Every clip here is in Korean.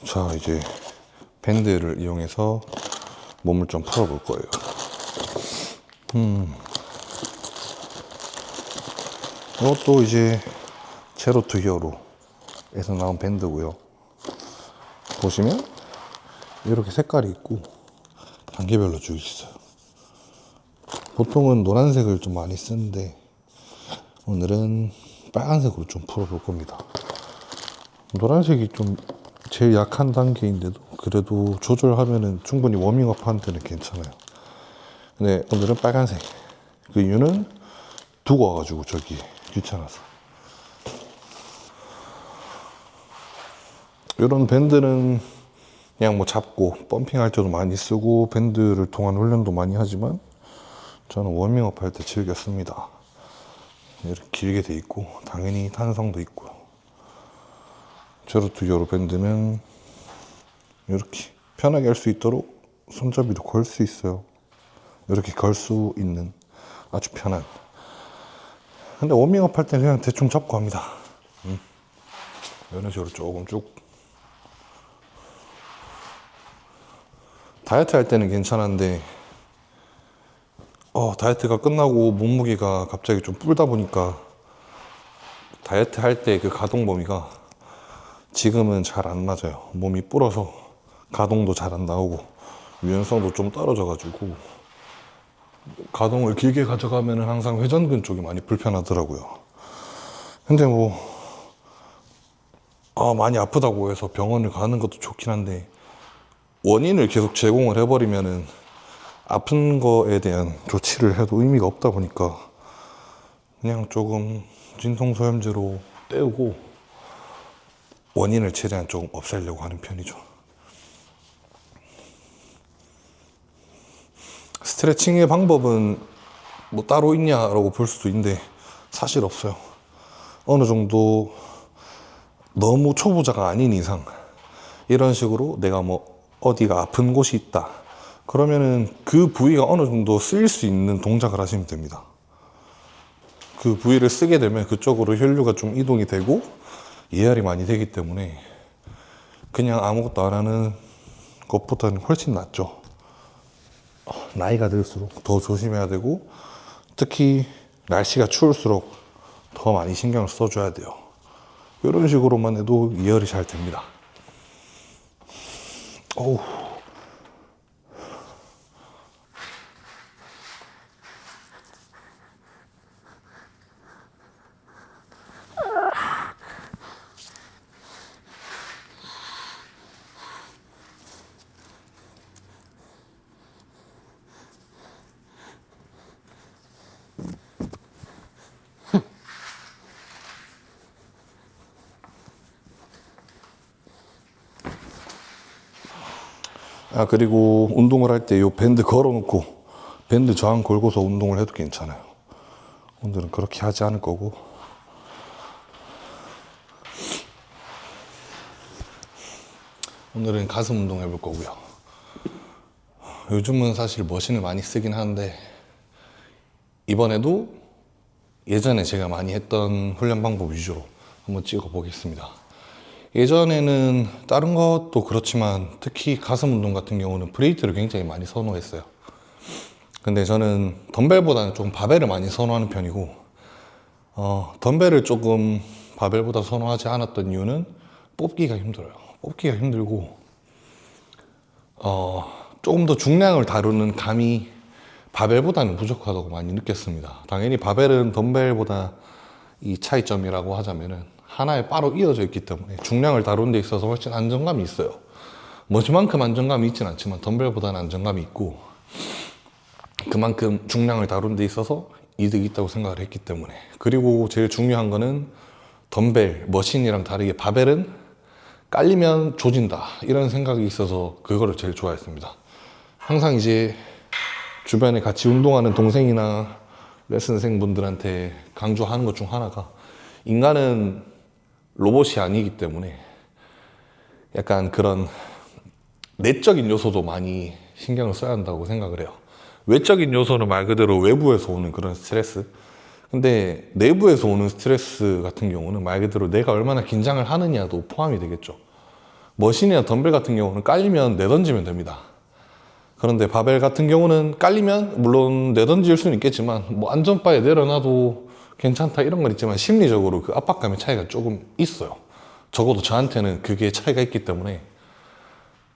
자, 이제 밴드를 이용해서 몸을 좀 풀어볼 거예요. 이것도 이제 제로 투 히어로에서 나온 밴드고요. 보시면 이렇게 색깔이 있고 단계별로 쭉 있어요. 보통은 노란색을 좀 많이 쓰는데 오늘은 빨간색으로 좀 풀어볼 겁니다. 노란색이 좀 제일 약한 단계인데도 그래도 조절하면은 충분히 워밍업 하는 데는 괜찮아요. 근데 오늘은 빨간색. 그 이유는 두고 와가지고 저기 귀찮아서. 이런 밴드는 그냥 뭐 잡고 펌핑할 때도 많이 쓰고 밴드를 통한 훈련도 많이 하지만 저는 워밍업 할 때 즐겨 씁니다. 이렇게 길게 돼 있고 당연히 탄성도 있고요. 제로 투 히어로 밴드는 이렇게 편하게 할 수 있도록 손잡이도 걸 수 있어요. 이렇게 걸 수 있는 아주 편한. 근데 워밍업 할 때 그냥 대충 잡고 합니다. 이런 식으로 조금 쭉. 다이어트 할 때는 괜찮은데 다이어트가 끝나고 몸무게가 갑자기 좀 불다 보니까 다이어트 할 때 그 가동 범위가 지금은 잘 안 맞아요. 몸이 불어서 가동도 잘 안 나오고 유연성도 좀 떨어져 가지고 가동을 길게 가져가면 항상 회전근 쪽이 많이 불편하더라고요. 근데 많이 아프다고 해서 병원을 가는 것도 좋긴 한데 원인을 계속 제공을 해버리면은 아픈 거에 대한 조치를 해도 의미가 없다 보니까 그냥 조금 진통소염제로 때우고 원인을 최대한 조금 없애려고 하는 편이죠. 스트레칭의 방법은 뭐 따로 있냐라고 볼 수도 있는데 사실 없어요. 어느 정도 너무 초보자가 아닌 이상 이런 식으로 내가 뭐 어디가 아픈 곳이 있다 그러면은 그 부위가 어느 정도 쓰일 수 있는 동작을 하시면 됩니다. 그 부위를 쓰게 되면 그쪽으로 혈류가 좀 이동이 되고 예열이 많이 되기 때문에 그냥 아무것도 안 하는 것보다는 훨씬 낫죠. 나이가 들수록 더 조심해야 되고 특히 날씨가 추울수록 더 많이 신경을 써줘야 돼요. 이런 식으로만 해도 예열이 잘 됩니다. 어우. 그리고 운동을 할 때 이 밴드 걸어놓고 밴드 저항 걸고서 운동을 해도 괜찮아요. 오늘은 그렇게 하지 않을 거고 오늘은 가슴 운동 해볼 거고요. 요즘은 사실 머신을 많이 쓰긴 하는데 이번에도 예전에 제가 많이 했던 훈련 방법 위주로 한번 찍어 보겠습니다. 예전에는 다른 것도 그렇지만 특히 가슴 운동 같은 경우는 브레이트를 굉장히 많이 선호했어요. 근데 저는 덤벨보다는 좀 바벨을 많이 선호하는 편이고 덤벨을 조금 바벨보다 선호하지 않았던 이유는 뽑기가 힘들어요. 뽑기가 힘들고 조금 더 중량을 다루는 감이 바벨보다는 부족하다고 많이 느꼈습니다. 당연히 바벨은 덤벨보다 이 차이점이라고 하자면은 하나에 바로 이어져 있기 때문에 중량을 다루는 데 있어서 훨씬 안정감이 있어요. 머지만큼 안정감이 있진 않지만 덤벨보다는 안정감이 있고 그만큼 중량을 다루는 데 있어서 이득이 있다고 생각을 했기 때문에. 그리고 제일 중요한 거는 덤벨, 머신이랑 다르게 바벨은 깔리면 조진다 이런 생각이 있어서 그거를 제일 좋아했습니다. 항상 이제 주변에 같이 운동하는 동생이나 레슨생 분들한테 강조하는 것 중 하나가 인간은 로봇이 아니기 때문에 약간 그런 내적인 요소도 많이 신경을 써야 한다고 생각을 해요. 외적인 요소는 말 그대로 외부에서 오는 그런 스트레스. 근데 내부에서 오는 스트레스 같은 경우는 말 그대로 내가 얼마나 긴장을 하느냐도 포함이 되겠죠. 머신이나 덤벨 같은 경우는 깔리면 내던지면 됩니다. 그런데 바벨 같은 경우는 깔리면 물론 내던질 수는 있겠지만 뭐 안전바에 내려놔도 괜찮다 이런 건 있지만 심리적으로 그 압박감의 차이가 조금 있어요. 적어도 저한테는 그게 차이가 있기 때문에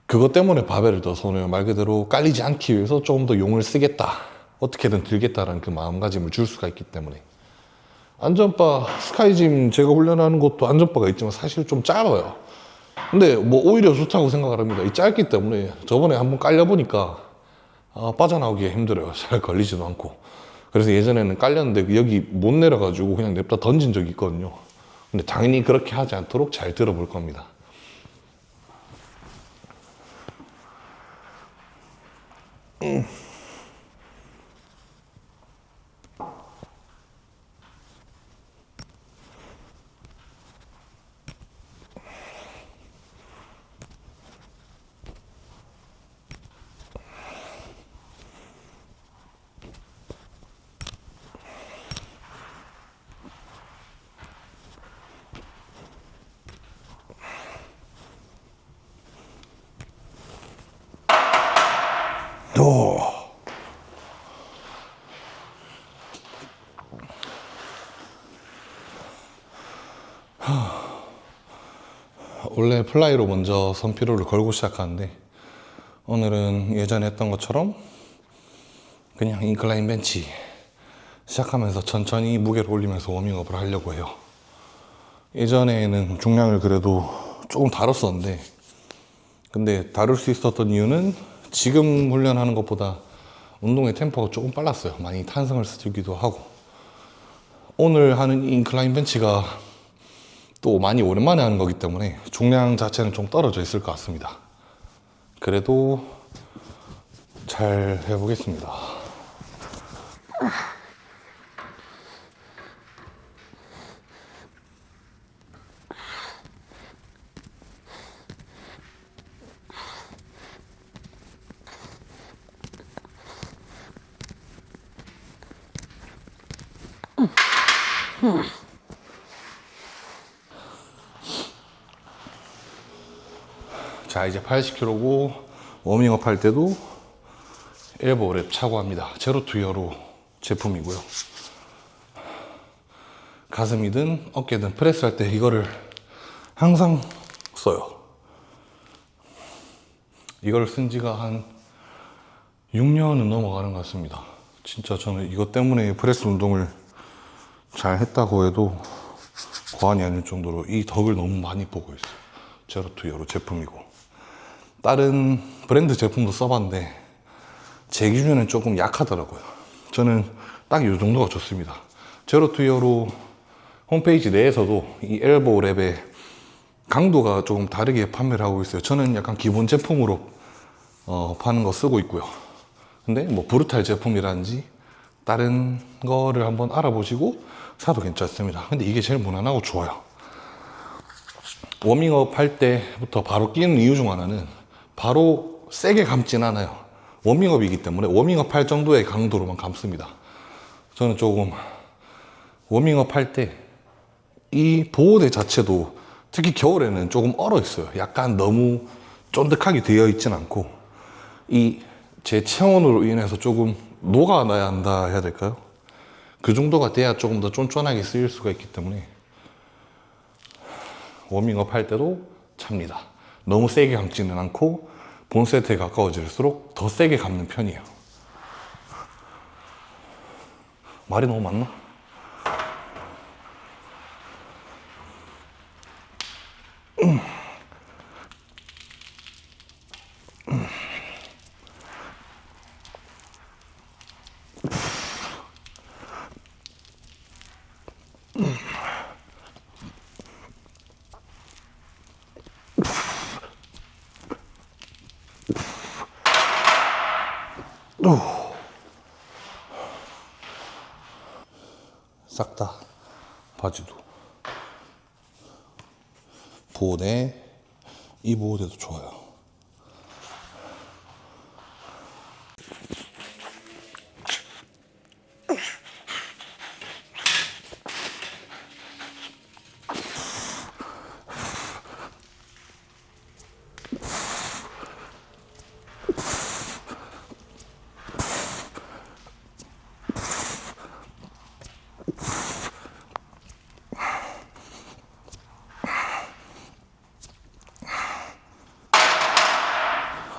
그것 때문에 바벨을 더 선호해요. 말 그대로 깔리지 않기 위해서 조금 더 용을 쓰겠다, 어떻게든 들겠다라는 그 마음가짐을 줄 수가 있기 때문에. 안전바 스카이짐 제가 훈련하는 것도 안전바가 있지만 사실 좀 짧아요. 근데 뭐 오히려 좋다고 생각을 합니다. 이 짧기 때문에 저번에 한번 깔려보니까 빠져나오기가 힘들어요. 잘 걸리지도 않고. 그래서 예전에는 깔렸는데 여기 못 내려가지고 그냥 냅다 던진 적이 있거든요. 근데 당연히 그렇게 하지 않도록 잘 들어볼 겁니다. 또 원래 플라이로 먼저 선피로를 걸고 시작하는데 오늘은 예전에 했던 것처럼 그냥 인클라인 벤치 시작하면서 천천히 무게를 올리면서 워밍업을 하려고 해요. 예전에는 중량을 그래도 조금 다뤘었는데 근데 다룰 수 있었던 이유는 지금 훈련하는 것보다 운동의 템포가 조금 빨랐어요. 많이 탄성을 쓰기도 하고. 오늘 하는 이 인클라인 벤치가 또 많이 오랜만에 하는 거기 때문에 중량 자체는 좀 떨어져 있을 것 같습니다. 그래도 잘 해보겠습니다. 자, 이제 80kg고 워밍업 할 때도 엘보 랩 차고 합니다. 제로 투 히어로 제품이고요. 가슴이든 어깨든 프레스 할 때 이거를 항상 써요. 이걸 쓴 지가 한 6년은 넘어가는 것 같습니다. 진짜 저는 이것 때문에 프레스 운동을 잘 했다고 해도 과언이 아닐 정도로 이 덕을 너무 많이 보고 있어요. 제로 투 히어로 제품이고. 다른 브랜드 제품도 써봤는데 제 기준에는 조금 약하더라고요. 저는 딱 이 정도가 좋습니다. 제로 투 히어로 홈페이지 내에서도 이 엘보 랩의 강도가 조금 다르게 판매를 하고 있어요. 저는 약간 기본 제품으로 파는 거 쓰고 있고요. 근데 뭐 브루탈 제품이라든지 다른 거를 한번 알아보시고 사도 괜찮습니다. 근데 이게 제일 무난하고 좋아요. 워밍업 할 때부터 바로 끼는 이유 중 하나는 바로 세게 감진 않아요. 워밍업이기 때문에 워밍업 할 정도의 강도로만 감습니다. 저는 조금 워밍업 할 때 이 보호대 자체도 특히 겨울에는 조금 얼어 있어요. 약간 너무 쫀득하게 되어 있진 않고 이 제 체온으로 인해서 조금 녹아나야 한다 해야 될까요? 그 정도가 돼야 조금 더 쫀쫀하게 쓰일 수가 있기 때문에 워밍업 할 때도 찹니다. 너무 세게 감지는 않고 본 세트에 가까워질수록 더 세게 감는 편이에요. 말이 너무 많나? 싹 다 바지도 보호대, 이 보호대도 좋아요.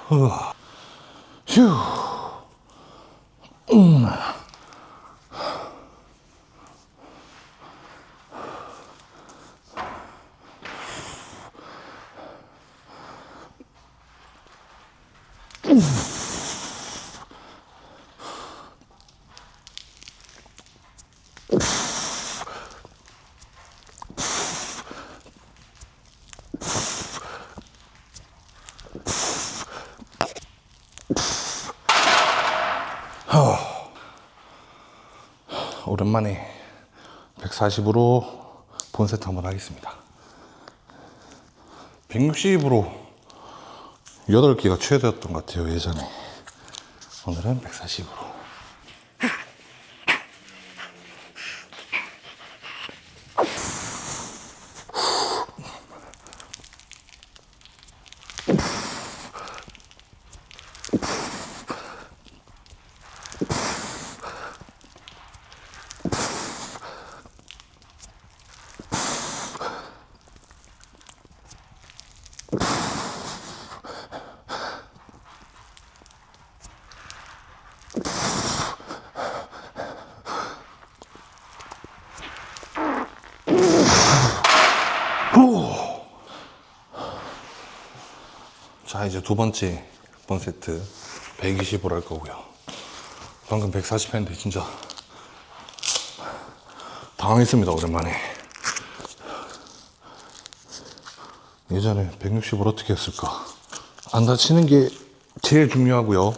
휴. 오랜만에 140으로 본 세트 한번 하겠습니다. 160으로 8개가 최대였던 것 같아요, 예전에. 오늘은 140으로. 자, 이제 두 번째 본 세트 120으로 할 거고요. 방금 140 했는데 진짜 당황했습니다, 오랜만에. 예전에 160을 어떻게 했을까? 안 다치는 게 제일 중요하고요.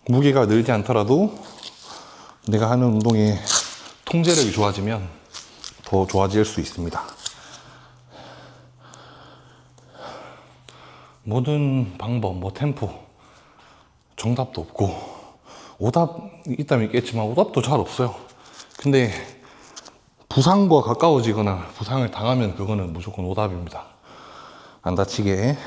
무게가 늘지 않더라도 내가 하는 운동의 통제력이 좋아지면 더 좋아질 수 있습니다. 모든 방법, 템포, 정답도 없고, 오답이 있다면 있겠지만 오답도 잘 없어요. 근데 부상과 가까워지거나 부상을 당하면 그거는 무조건 오답입니다. 안 다치게.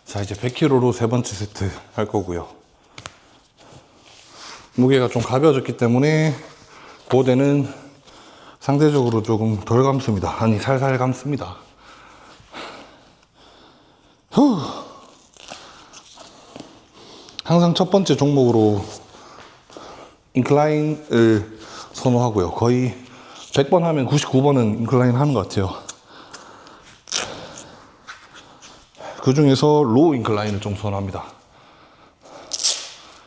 자, 이제 100kg로 세 번째 세트 할 거고요. 무게가 좀 가벼워졌기 때문에 고대는 상대적으로 조금 덜 감습니다. 아니, 살살 감습니다. 항상 첫 번째 종목으로 인클라인을 선호하고요. 거의 100번 하면 99번은 인클라인 하는 것 같아요. 그 중에서 로우 인클라인을 좀 선호합니다.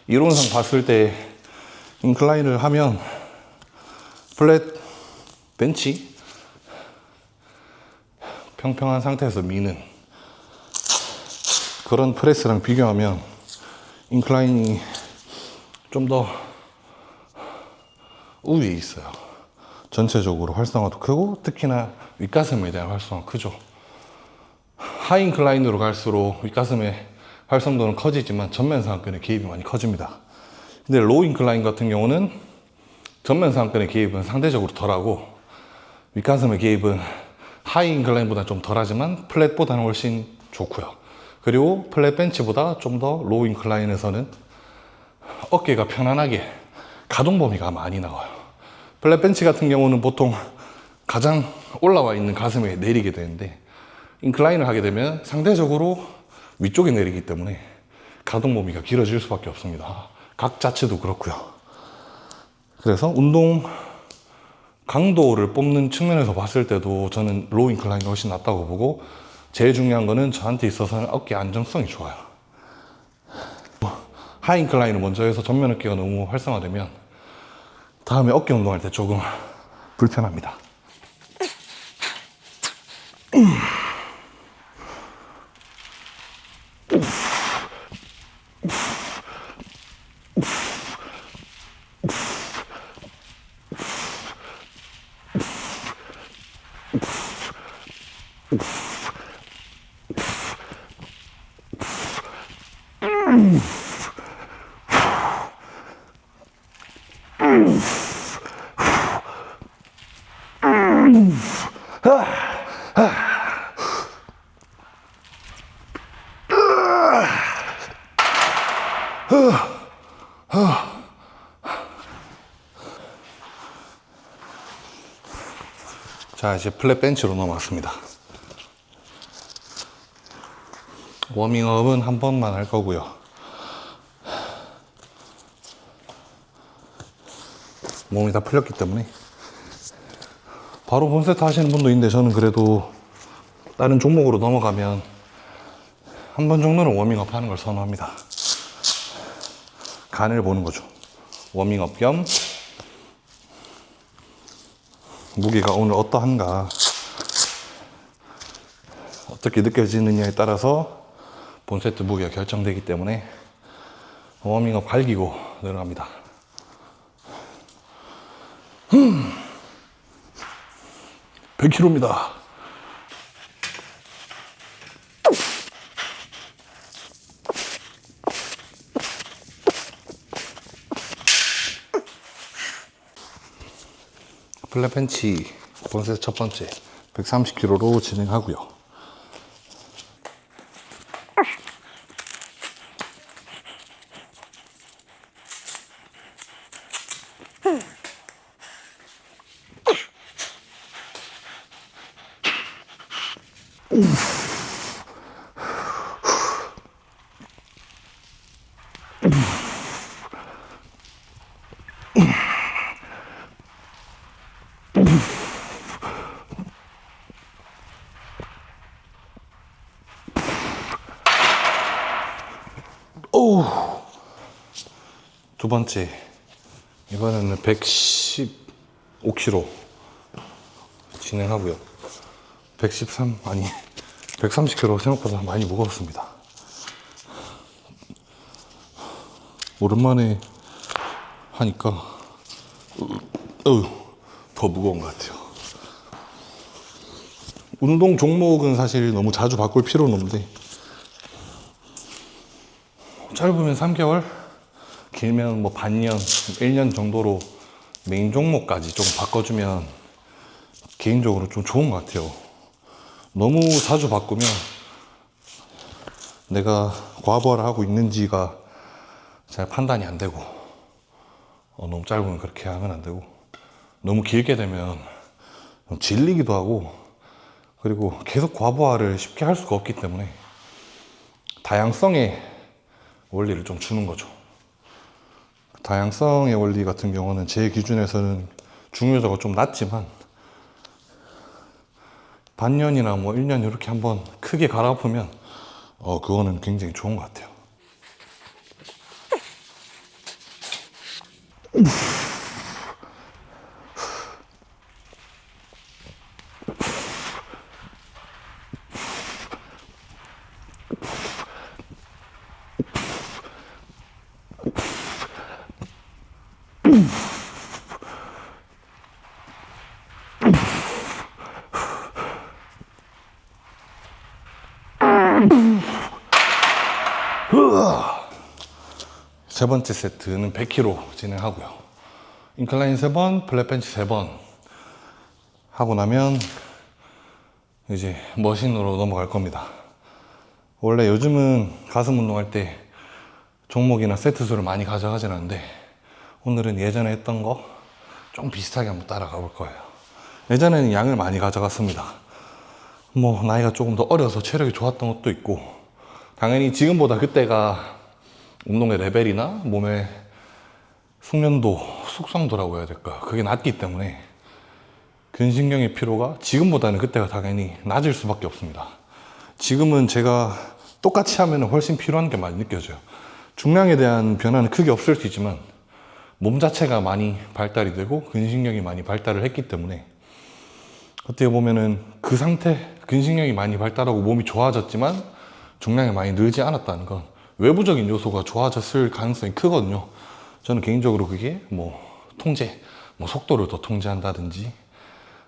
이론상 봤을 때 인클라인을 하면 플랫 벤치, 평평한 상태에서 미는 그런 프레스랑 비교하면 인클라인이 좀 더 우위에 있어요. 전체적으로 활성화도 크고 특히나 윗가슴에 대한 활성화가 크죠. 하이 인클라인으로 갈수록 윗가슴의 활성도는 커지지만 전면 상완근의 개입이 많이 커집니다. 근데 로우 인클라인 같은 경우는 전면 상완근의 개입은 상대적으로 덜하고 윗가슴의 개입은 하이 인클라인보다 좀 덜하지만 플랫보다는 훨씬 좋고요. 그리고 플랫 벤치보다 좀 더 로우 인클라인에서는 어깨가 편안하게 가동 범위가 많이 나와요. 플랫 벤치 같은 경우는 보통 가장 올라와 있는 가슴에 내리게 되는데 인클라인을 하게 되면 상대적으로 위쪽에 내리기 때문에 가동 범위가 길어질 수밖에 없습니다. 각 자체도 그렇고요. 그래서 운동 강도를 뽑는 측면에서 봤을 때도 저는 로우 인클라인이 훨씬 낫다고 보고, 제일 중요한 거는 저한테 있어서는 어깨 안정성이 좋아요. 하이 인클라인을 먼저 해서 전면 어깨가 너무 활성화되면 다음에 어깨 운동할 때 조금 불편합니다. 자, 이제 플랫 벤치로 넘어왔습니다. 워밍업은 한 번만 할 거고요. 몸이 다 풀렸기 때문에 바로 본세트 하시는 분도 있는데, 저는 그래도 다른 종목으로 넘어가면 한 번 정도는 워밍업 하는 걸 선호합니다. 간을 보는 거죠. 워밍업 겸 무게가 오늘 어떠한가, 어떻게 느껴지느냐에 따라서 본세트 무게가 결정되기 때문에 워밍업 갈기고 들어갑니다. 100kg입니다. 플랫 벤치 본세트 첫 번째 130kg로 진행하고요. 두 번째, 이번에는 115kg 진행하고요. 130kg 생각보다 많이 무거웠습니다. 오랜만에 하니까 더 무거운 것 같아요. 운동 종목은 사실 너무 자주 바꿀 필요는 없는데, 짧으면 3개월, 길면 뭐 반년, 1년 정도로 메인 종목까지 좀 바꿔주면 개인적으로 좀 좋은 것 같아요. 너무 자주 바꾸면 내가 과부하를 하고 있는지가 잘 판단이 안 되고, 너무 짧으면 그렇게 하면 안 되고, 너무 길게 되면 좀 질리기도 하고, 그리고 계속 과부하를 쉽게 할 수가 없기 때문에 다양성의 원리를 좀 주는 거죠. 다양성의 원리 같은 경우는 제 기준에서는 중요도가 좀 낮지만, 반년이나 뭐 1년 이렇게 한번 크게 갈아엎으면 그거는 굉장히 좋은 것 같아요. 세 번째 세트는 100kg 진행하고요. 인클라인 3번, 플랫 벤치 3번 하고 나면 이제 머신으로 넘어갈 겁니다. 원래 요즘은 가슴 운동할 때 종목이나 세트 수를 많이 가져가진 않는데, 오늘은 예전에 했던 거 좀 비슷하게 한번 따라가 볼 거예요. 예전에는 양을 많이 가져갔습니다. 뭐 나이가 조금 더 어려서 체력이 좋았던 것도 있고, 당연히 지금보다 그때가 운동의 레벨이나 몸의 숙련도, 숙성도라고 해야 될까, 그게 낮기 때문에 근신경의 피로가 지금보다는 그때가 당연히 낮을 수밖에 없습니다. 지금은 제가 똑같이 하면 훨씬 피로한 게 많이 느껴져요. 중량에 대한 변화는 크게 없을 수 있지만 몸 자체가 많이 발달이 되고 근신경이 많이 발달을 했기 때문에, 어떻게 보면은 그 상태, 근신경이 많이 발달하고 몸이 좋아졌지만 중량이 많이 늘지 않았다는 건 외부적인 요소가 좋아졌을 가능성이 크거든요. 저는 개인적으로 그게 뭐 통제, 뭐 속도를 더 통제한다든지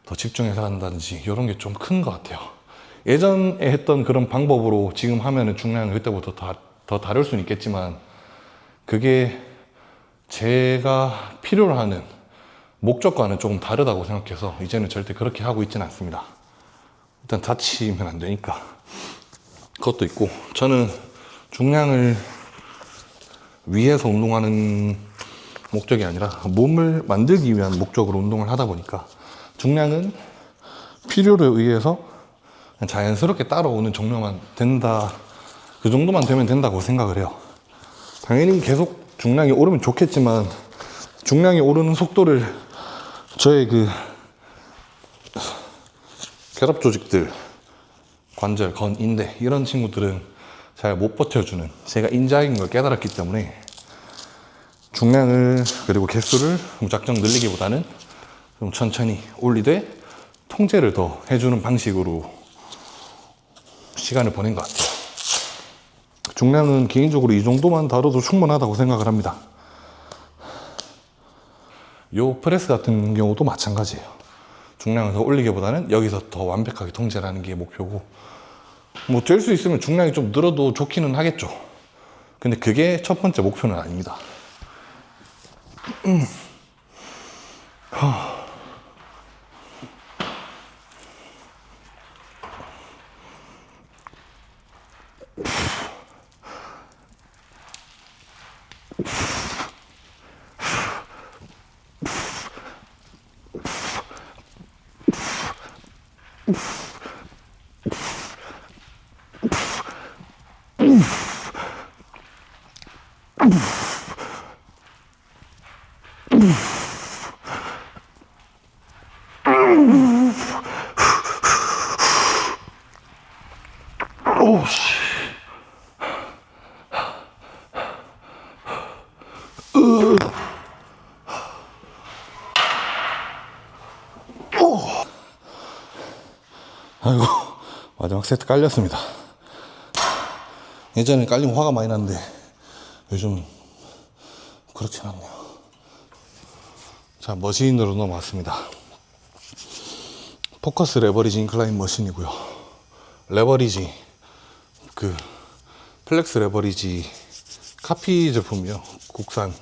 더 집중해서 한다든지 이런 게 좀 큰 것 같아요. 예전에 했던 그런 방법으로 지금 하면은 중량은 그때보다 더 다를 수는 있겠지만, 그게 제가 필요로 하는 목적과는 조금 다르다고 생각해서 이제는 절대 그렇게 하고 있지는 않습니다. 일단 다치면 안 되니까. 그것도 있고, 저는 중량을 위에서 운동하는 목적이 아니라 몸을 만들기 위한 목적으로 운동을 하다 보니까 중량은 필요에 의해서 자연스럽게 따라오는 정도만 된다, 그 정도만 되면 된다고 생각을 해요. 당연히 계속 중량이 오르면 좋겠지만 중량이 오르는 속도를 저의 그 결합 조직들, 관절, 건, 인대 이런 친구들은 잘 못 버텨주는 제가 인자인 걸 깨달았기 때문에 중량을 그리고 개수를 무작정 늘리기보다는 좀 천천히 올리되 통제를 더 해주는 방식으로 시간을 보낸 것 같아요. 중량은 개인적으로 이 정도만 다뤄도 충분하다고 생각을 합니다. 요 프레스 같은 경우도 마찬가지예요. 중량을 더 올리기보다는 여기서 더 완벽하게 통제를 하는 게 목표고, 뭐 될 수 있으면 중량이 좀 늘어도 좋기는 하겠죠. 근데 그게 첫 번째 목표는 아닙니다. 오씨. 아이고, 마지막 세트 깔렸습니다. 예전에 깔리면 화가 많이 났는데 요즘 그렇진 않네요. 자, 머신으로 넘어왔습니다. 포커스 레버리지 인클라인 머신이고요. 레버리지, 그 플렉스 레버리지 카피 제품이요. 국산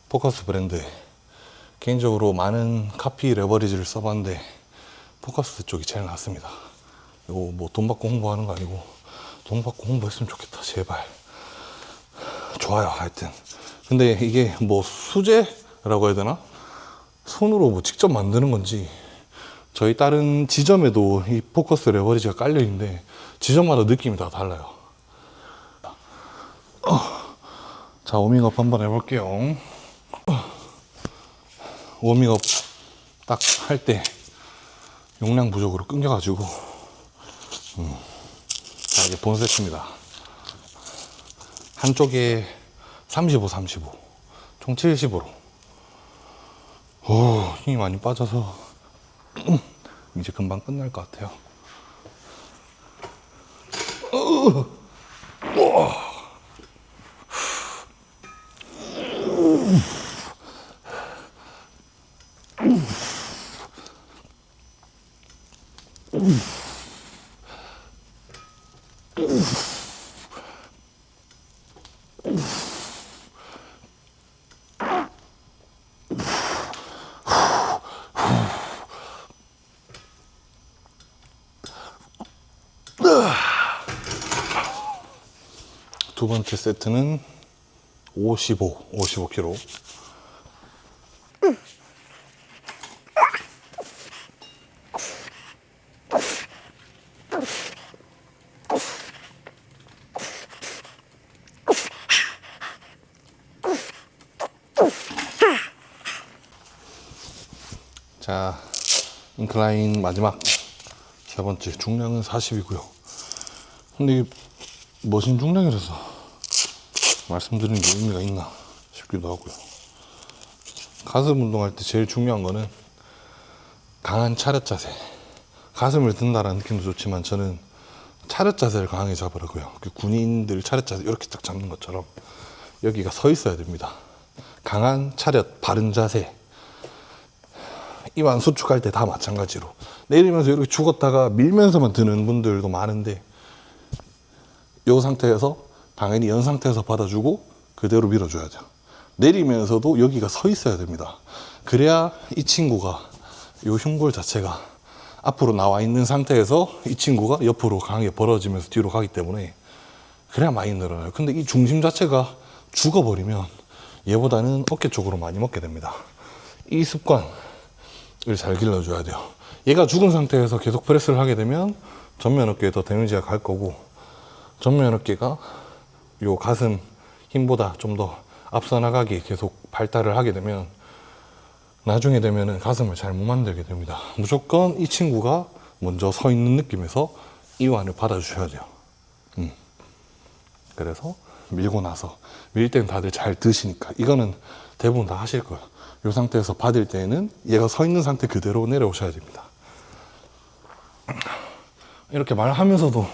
포커스 브랜드. 개인적으로 많은 카피 레버리지를 써봤는데 포커스 쪽이 제일 낫습니다. 이거 뭐 돈 받고 홍보하는 거 아니고 돈 받고 홍보했으면 좋겠다, 제발. 좋아요, 하여튼. 근데 이게 뭐 수제라고 해야 되나? 손으로 뭐 직접 만드는 건지, 저희 다른 지점에도 이 포커스 레버리지가 깔려 있는데 지점마다 느낌이 다 달라요. 자, 워밍업 한번 해볼게요. 워밍업 딱 할 때 용량 부족으로 끊겨가지고 자, 이제 본 세트입니다. 한쪽에 35, 35 총 75로 힘이 많이 빠져서 이제 금방 끝날 것 같아요. 두 번째 세트는 55kg. 자, 인클라인 마지막 세 번째, 중량은 40이고요. 근데 이게 머신 중량이라서 말씀드리는 게 의미가 있나 싶기도 하고요. 가슴 운동할 때 제일 중요한 거는 강한 차렷 자세. 가슴을 든다라는 느낌도 좋지만 저는 차렷 자세를 강하게 잡으라고요. 그 군인들 차렷 자세 이렇게 딱 잡는 것처럼 여기가 서 있어야 됩니다. 강한 차렷, 바른 자세. 이완 수축할 때 다 마찬가지로 내리면서 이렇게 죽었다가 밀면서만 드는 분들도 많은데, 이 상태에서 당연히 연 상태에서 받아주고 그대로 밀어줘야죠. 내리면서도 여기가 서 있어야 됩니다. 그래야 이 친구가, 이 흉골 자체가 앞으로 나와 있는 상태에서 이 친구가 옆으로 강하게 벌어지면서 뒤로 가기 때문에 그래야 많이 늘어나요. 근데 이 중심 자체가 죽어버리면 얘보다는 어깨 쪽으로 많이 먹게 됩니다. 이 습관을 잘 길러줘야 돼요. 얘가 죽은 상태에서 계속 프레스를 하게 되면 전면 어깨에 더 데미지가 갈 거고, 전면 어깨가 요 가슴 힘보다 좀 더 앞서 나가기 계속 발달을 하게 되면 나중에 되면은 가슴을 잘 못 만들게 됩니다. 무조건 이 친구가 먼저 서 있는 느낌에서 이완을 받아주셔야 돼요. 그래서 밀고 나서, 밀 땐 다들 잘 드시니까 이거는 대부분 다 하실 거예요. 이 상태에서 받을 때는 얘가 서 있는 상태 그대로 내려오셔야 됩니다. 이렇게 말하면서도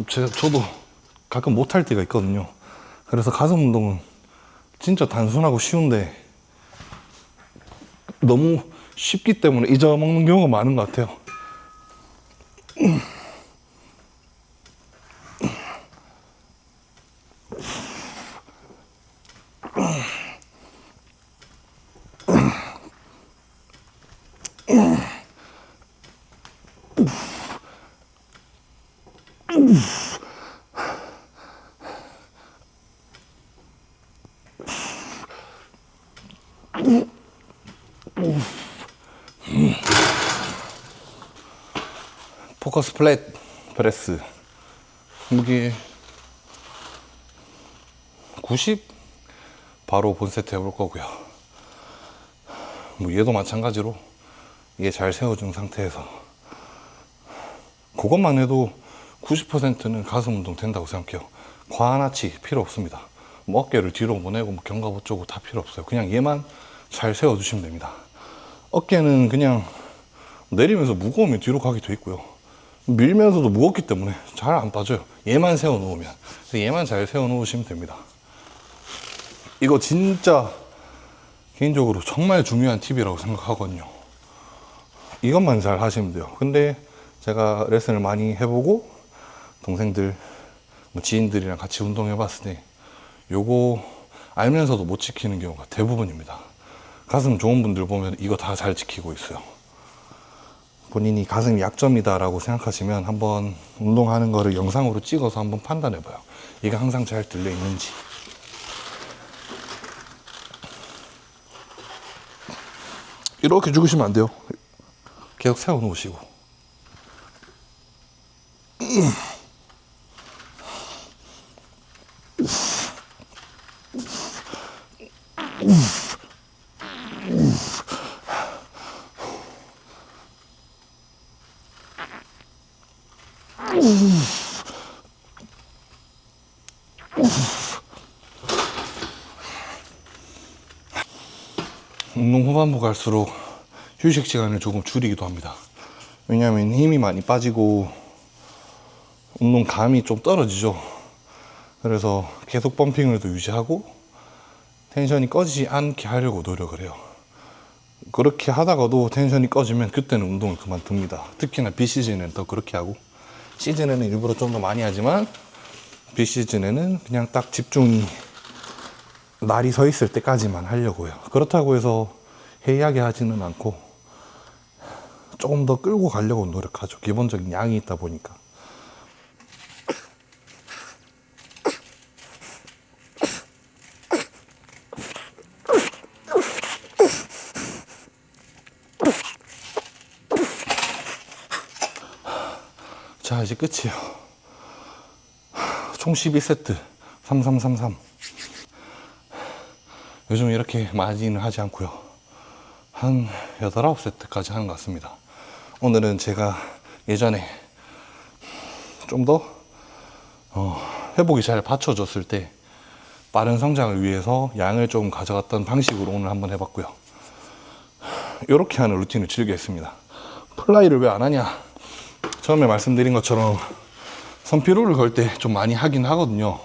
저도 가끔 못할 때가 있거든요. 그래서 가슴 운동은 진짜 단순하고 쉬운데 너무 쉽기 때문에 잊어먹는 경우가 많은 것 같아요. 포커스 플랫 프레스 무게 90 바로 본 세트 해볼 거고요. 뭐 얘도 마찬가지로 얘 잘 세워준 상태에서 그것만 해도 90%는 가슴 운동 된다고 생각해요. 과하나치 필요 없습니다. 뭐 어깨를 뒤로 보내고 뭐 견갑 어쩌고 다 필요 없어요. 그냥 얘만 잘 세워주시면 됩니다. 어깨는 그냥 내리면서 무거우면 뒤로 가게 돼 있고요. 밀면서도 무겁기 때문에 잘 안 빠져요. 얘만 세워 놓으면. 얘만 잘 세워 놓으시면 됩니다. 이거 진짜 개인적으로 정말 중요한 팁이라고 생각하거든요. 이것만 잘 하시면 돼요. 근데 제가 레슨을 많이 해보고 동생들, 뭐 지인들이랑 같이 운동해 봤을 때 요거 알면서도 못 지키는 경우가 대부분입니다. 가슴 좋은 분들 보면 이거 다 잘 지키고 있어요. 본인이 가슴이 약점이다 라고 생각하시면 한번 운동하는 거를 영상으로 찍어서 한번 판단해 봐요. 이게 항상 잘 들려 있는지. 이렇게 죽으시면 안 돼요. 계속 세워 놓으시고. 운동 후반부 갈수록 휴식 시간을 조금 줄이기도 합니다. 왜냐하면 힘이 많이 빠지고 운동감이 좀 떨어지죠. 그래서 계속 펌핑을 더 유지하고 텐션이 꺼지지 않게 하려고 노력을 해요. 그렇게 하다가도 텐션이 꺼지면 그때는 운동을 그만둡니다. 특히나 비시즌에는 더 그렇게 하고, 시즌에는 일부러 좀 더 많이 하지만 비시즌에는 그냥 딱 집중이 날이 서 있을 때까지만 하려고 해요. 그렇다고 해서 해이하게 하지는 않고 조금 더 끌고 가려고 노력하죠. 기본적인 양이 있다 보니까. 자, 이제 끝이에요. 총 12세트 3333. 요즘 이렇게 많이는 하지 않고요. 한 8, 9세트까지 하는 것 같습니다. 오늘은 제가 예전에 좀 더 회복이 잘 받쳐졌을 때 빠른 성장을 위해서 양을 좀 가져갔던 방식으로 오늘 한번 해봤고요. 이렇게 하는 루틴을 즐겨했습니다. 플라이를 왜 안 하냐? 처음에 말씀드린 것처럼 선피로를 걸 때 좀 많이 하긴 하거든요.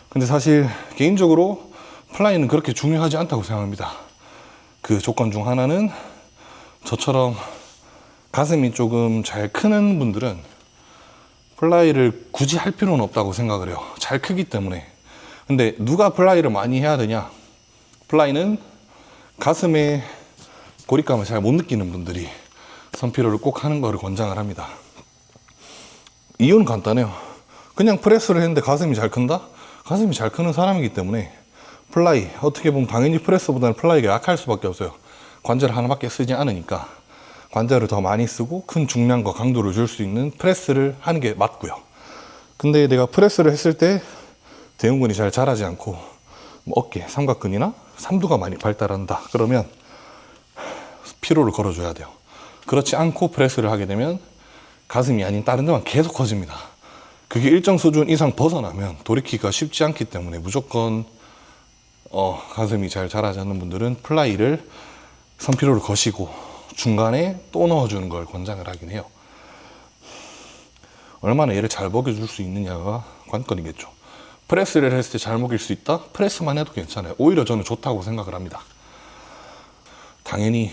근데 사실 개인적으로 플라이는 그렇게 중요하지 않다고 생각합니다. 그 조건 중 하나는 저처럼 가슴이 조금 잘 크는 분들은 플라이를 굳이 할 필요는 없다고 생각을 해요. 잘 크기 때문에. 근데 누가 플라이를 많이 해야 되냐? 플라이는 가슴에 고립감을 잘 못 느끼는 분들이 선피로를 꼭 하는 거를 권장을 합니다. 이유는 간단해요. 그냥 프레스를 했는데 가슴이 잘 큰다? 가슴이 잘 크는 사람이기 때문에 플라이, 어떻게 보면 당연히 프레스보다는 플라이가 약할 수밖에 없어요. 관절 하나밖에 쓰지 않으니까 관절을 더 많이 쓰고 큰 중량과 강도를 줄 수 있는 프레스를 하는 게 맞고요. 근데 내가 프레스를 했을 때 대흉근이 잘 자라지 않고 뭐 어깨, 삼각근이나 삼두가 많이 발달한다 그러면 피로를 걸어줘야 돼요. 그렇지 않고 프레스를 하게 되면 가슴이 아닌 다른 데만 계속 커집니다. 그게 일정 수준 이상 벗어나면 돌이키기가 쉽지 않기 때문에 무조건 가슴이 잘 자라지 않는 분들은 플라이를 선피로를 거시고 중간에 또 넣어주는 걸 권장을 하긴 해요. 얼마나 얘를 잘 먹여줄 수 있느냐가 관건이겠죠. 프레스를 했을 때 잘 먹일 수 있다? 프레스만 해도 괜찮아요. 오히려 저는 좋다고 생각을 합니다. 당연히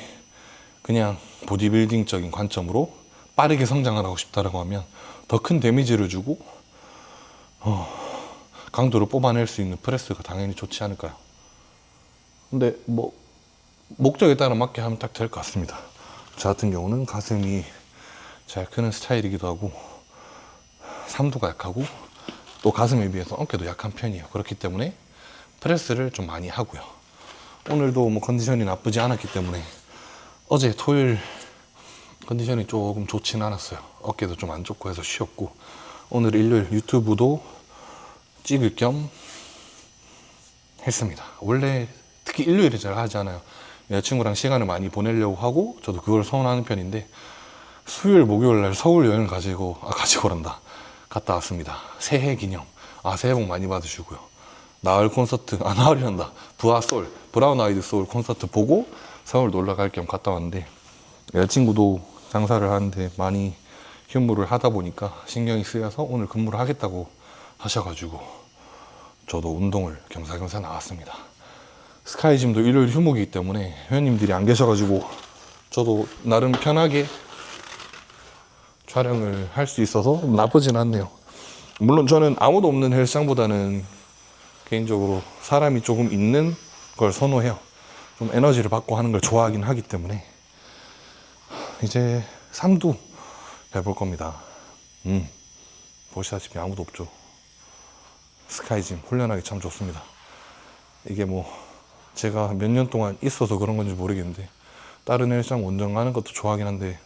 그냥 보디빌딩적인 관점으로 빠르게 성장을 하고 싶다라고 하면 더 큰 데미지를 주고 강도를 뽑아낼 수 있는 프레스가 당연히 좋지 않을까요? 근데 뭐 목적에 따라 맞게 하면 딱 될 것 같습니다. 저 같은 경우는 가슴이 잘 크는 스타일이기도 하고 삼두가 약하고 또 가슴에 비해서 어깨도 약한 편이에요. 그렇기 때문에 프레스를 좀 많이 하고요. 오늘도 뭐 컨디션이 나쁘지 않았기 때문에 어제 토요일 컨디션이 조금 좋지는 않았어요. 어깨도 좀 안 좋고 해서 쉬었고 오늘 일요일 유튜브도 찍을 겸 했습니다. 원래 특히 일요일에 잘 하지 않아요. 여자친구랑 시간을 많이 보내려고 하고 저도 그걸 선호하는 편인데 수요일 목요일 날 서울 여행을 가지고란다 갔다 왔습니다. 새해 기념. 새해 복 많이 받으시고요. 나을 콘서트, 나을이란다. 부하솔, 브라운 아이드 소울 콘서트 보고 서울 놀러 갈 겸 갔다 왔는데 여자친구도 장사를 하는데 많이 휴무를 하다 보니까 신경이 쓰여서 오늘 근무를 하겠다고 하셔가지고 저도 운동을 겸사겸사 나왔습니다. 스카이짐도 일요일 휴무이기 때문에 회원님들이 안 계셔가지고 저도 나름 편하게 촬영을 할 수 있어서 나쁘진 않네요. 물론 저는 아무도 없는 헬스장보다는 개인적으로 사람이 조금 있는 걸 선호해요. 좀 에너지를 받고 하는 걸 좋아하긴 하기 때문에 이제 삼두 해볼 겁니다. 보시다시피 아무도 없죠. 스카이짐 훈련하기 참 좋습니다. 이게 뭐 제가 몇 년 동안 있어서 그런 건지 모르겠는데 다른 헬스장 원정 가는 것도 좋아하긴 한데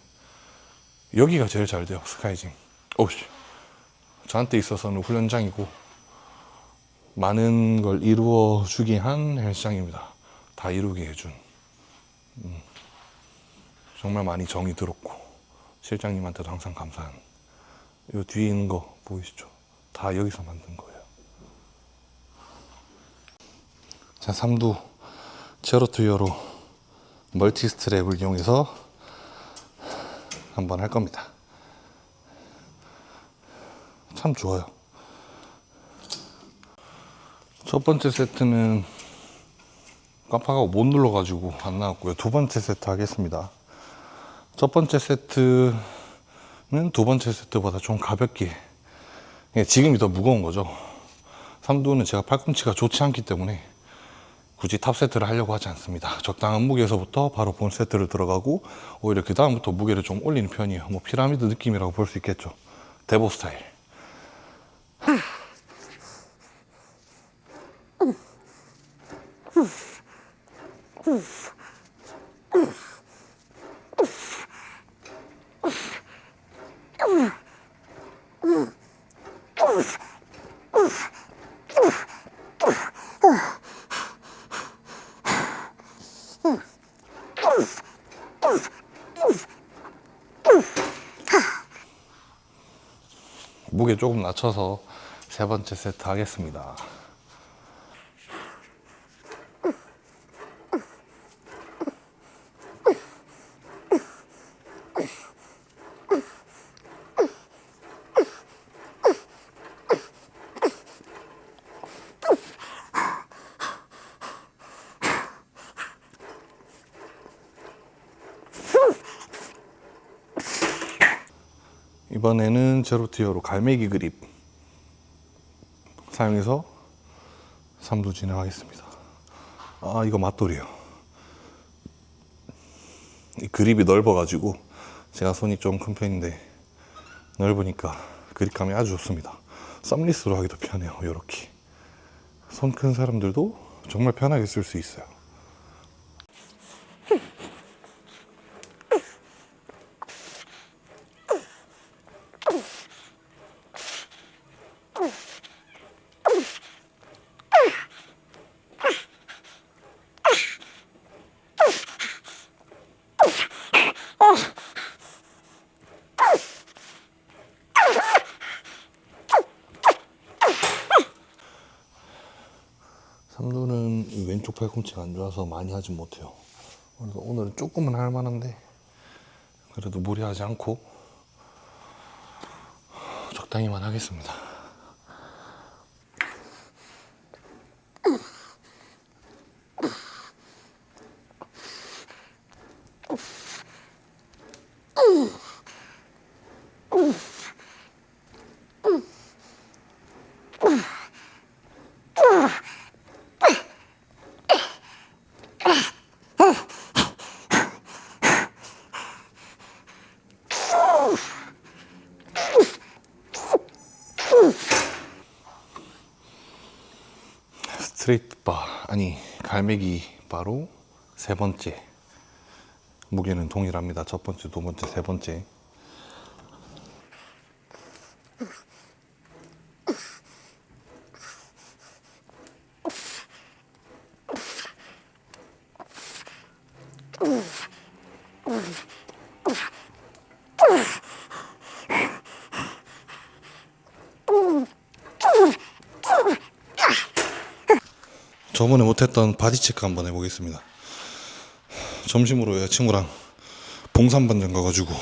여기가 제일 잘 돼요. 스카이짐. 저한테 있어서는 훈련장이고 많은 걸 이루어 주긴 한 헬스장입니다. 다 이루게 해준. 정말 많이 정이 들었고 실장님한테도 항상 감사한. 이 뒤에 있는 거 보이시죠? 다 여기서 만든 거예요. 자, 삼두 제로 투 히어로 멀티 스트랩을 이용해서 한번 할 겁니다. 참 좋아요. 첫 번째 세트는 깜빡하고 못 눌러가지고 안 나왔고요. 두 번째 세트 하겠습니다. 첫 번째 세트는 두 번째 세트보다 좀 가볍게, 지금이 더 무거운 거죠. 삼두는 제가 팔꿈치가 좋지 않기 때문에 굳이 탑 세트를 하려고 하지 않습니다. 적당한 무게에서부터 바로 본 세트를 들어가고 오히려 그 다음부터 무게를 좀 올리는 편이에요. 뭐 피라미드 느낌이라고 볼 수 있겠죠. 데보 스타일. 무게 조금 낮춰서 세 번째 세트 하겠습니다. 이번에는 제로티어로 갈매기 그립 사용해서 삼두 진행하겠습니다. 이거 맞돌이에요. 이 그립이 넓어가지고 제가 손이 좀 큰 편인데 넓으니까 그립감이 아주 좋습니다. 썸리스로 하기도 편해요. 이렇게 손 큰 사람들도 정말 편하게 쓸 수 있어요. 삼두는 왼쪽 팔꿈치가 안 좋아서 많이 하진 못해요. 그래서 오늘은 조금은 할 만한데 그래도 무리하지 않고 적당히만 하겠습니다. 스트레이트 바, 아니 갈매기 바로 세 번째. 무게는 동일합니다. 첫 번째, 두 번째, 세 번째. 저번에 못했던 바디 체크 한번 해보겠습니다. 점심으로 여자친구랑 봉산반점 가가지고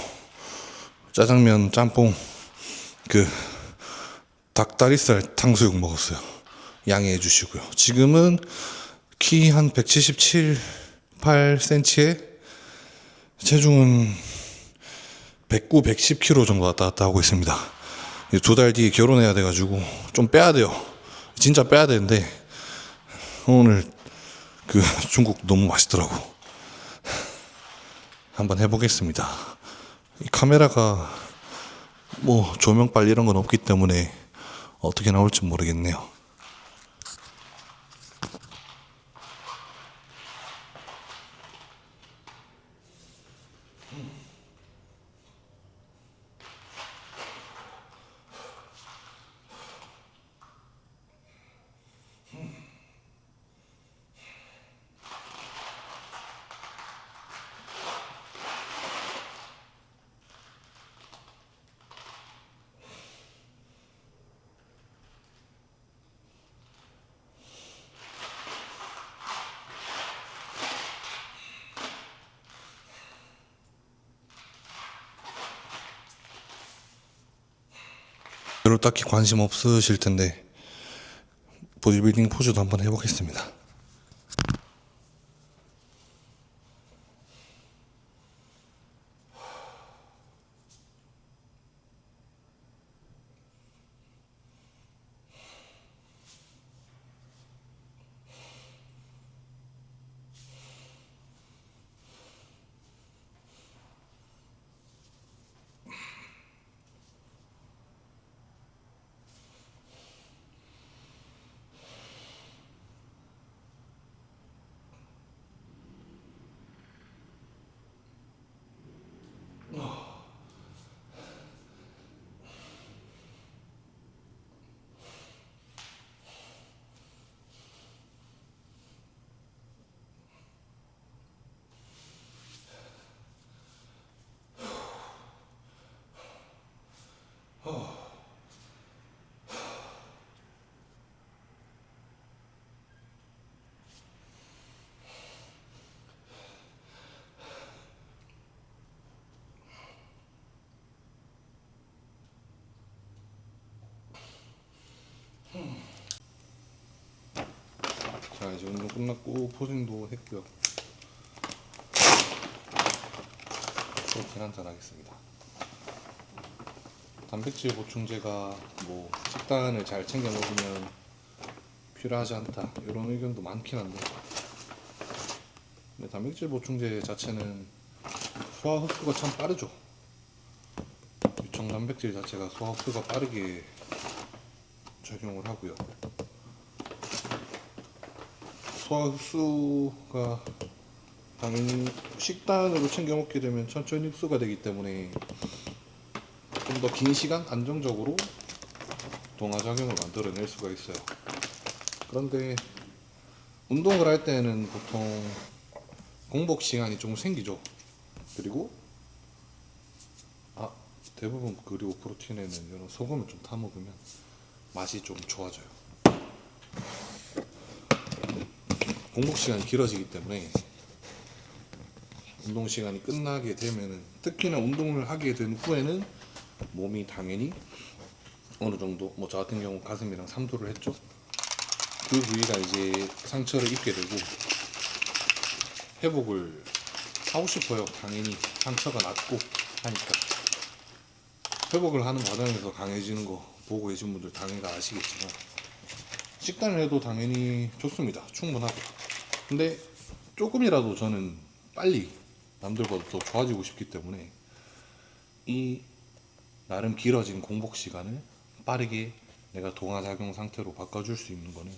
짜장면, 짬뽕, 그 닭다리살 탕수육 먹었어요. 양해해 주시고요. 지금은 키 한 177, 8cm에 체중은 109, 110kg 정도 왔다 갔다 하고 있습니다. 2달 뒤에 결혼해야 돼가지고 좀 빼야 돼요. 진짜 빼야 되는데 오늘 그 중국 너무 맛있더라고. 한번 해보겠습니다. 이 카메라가 뭐 조명빨 이런 건 없기 때문에 어떻게 나올지 모르겠네요. 별로 딱히 관심 없으실 텐데 보디빌딩 포즈도 한번 해보겠습니다. 자, 이제 운동 끝났고 포징도 했고요. 프로틴 한잔 하겠습니다. 단백질 보충제가 뭐 식단을 잘 챙겨 먹으면 필요하지 않다 이런 의견도 많긴 한데, 근데 단백질 보충제 자체는 소화 흡수가 참 빠르죠. 유청 단백질 자체가 소화 흡수가 빠르게 작용을 하고요. 소화 흡수가 당연히 식단으로 챙겨 먹게 되면 천천히 흡수가 되기 때문에 좀 더 긴 시간 안정적으로 동화작용을 만들어낼 수가 있어요. 그런데 운동을 할 때는 보통 공복 시간이 조금 생기죠. 그리고 대부분 그리고 프로틴에는 이런 소금을 좀 타 먹으면 맛이 좀 좋아져요. 공복 시간이 길어지기 때문에 운동 시간이 끝나게 되면은, 특히나 운동을 하게 된 후에는 몸이 당연히 어느 정도, 뭐 저 같은 경우 가슴이랑 삼두를 했죠. 그 부위가 이제 상처를 입게 되고 회복을 하고 싶어요. 당연히 상처가 낫고 하니까. 회복을 하는 과정에서 강해지는 거 보고 계신 분들 당연히 다 아시겠지만, 식단을 해도 당연히 좋습니다. 충분하고. 근데 조금이라도 저는 빨리 남들보다 더 좋아지고 싶기 때문에 이 나름 길어진 공복 시간을 빠르게 내가 동화작용 상태로 바꿔줄 수 있는 거는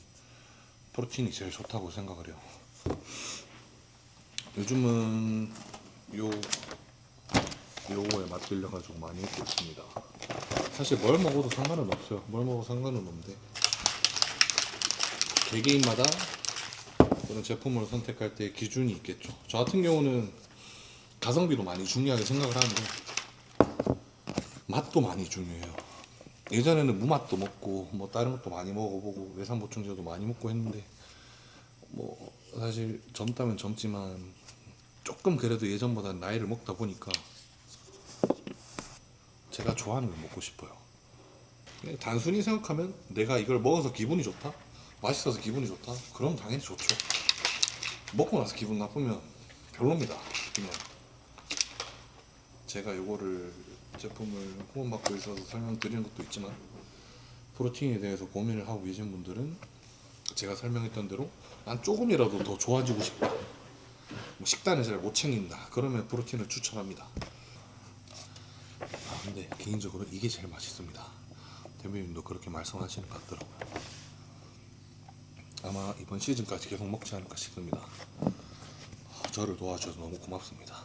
프로틴이 제일 좋다고 생각을 해요. 요즘은 요거에 맛들려가지고 많이 먹고 있습니다. 사실 뭘 먹어도 상관은 없어요. 뭘 먹어도 상관은 없는데 개개인마다 그런 제품을 선택할 때 기준이 있겠죠. 저 같은 경우는 가성비도 많이 중요하게 생각을 하는데 맛도 많이 중요해요. 예전에는 무맛도 먹고 뭐 다른 것도 많이 먹어보고 외상 보충제도 많이 먹고 했는데, 뭐 사실 젊다면 젊지만 조금 그래도 예전보다 나이를 먹다 보니까 제가 좋아하는 걸 먹고 싶어요. 그냥 단순히 생각하면 내가 이걸 먹어서 기분이 좋다? 맛있어서 기분이 좋다? 그럼 당연히 좋죠. 먹고 나서 기분 나쁘면 별로입니다. 그냥 제가 이거를 제품을 후원받고 있어서 설명드리는 것도 있지만, 프로틴에 대해서 고민을 하고 계신 분들은 제가 설명했던 대로 난 조금이라도 더 좋아지고 싶다, 뭐 식단을 잘 못 챙긴다, 그러면 프로틴을 추천합니다. 근데 개인적으로 이게 제일 맛있습니다. 대표님도 그렇게 말씀하시는 것 같더라고요. 아마 이번 시즌까지 계속 먹지 않을까 싶습니다. 저를 도와주셔서 너무 고맙습니다.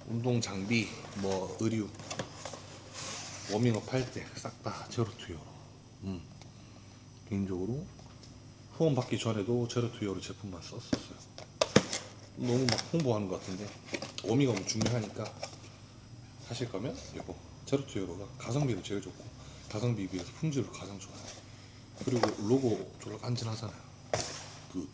운동 장비, 뭐 의류, 워밍업 할 때 싹 다 제로투어로. 개인적으로 후원 받기 전에도 제로투어로 제품만 썼었어요. 너무 막 홍보하는 것 같은데 워밍업은 중요하니까 하실 거면 이거 제로투어로가 가성비도 제일 좋고 가성비 비해서 품질도 가장 좋아요. 그리고 로고 졸라 간지나잖아요. 그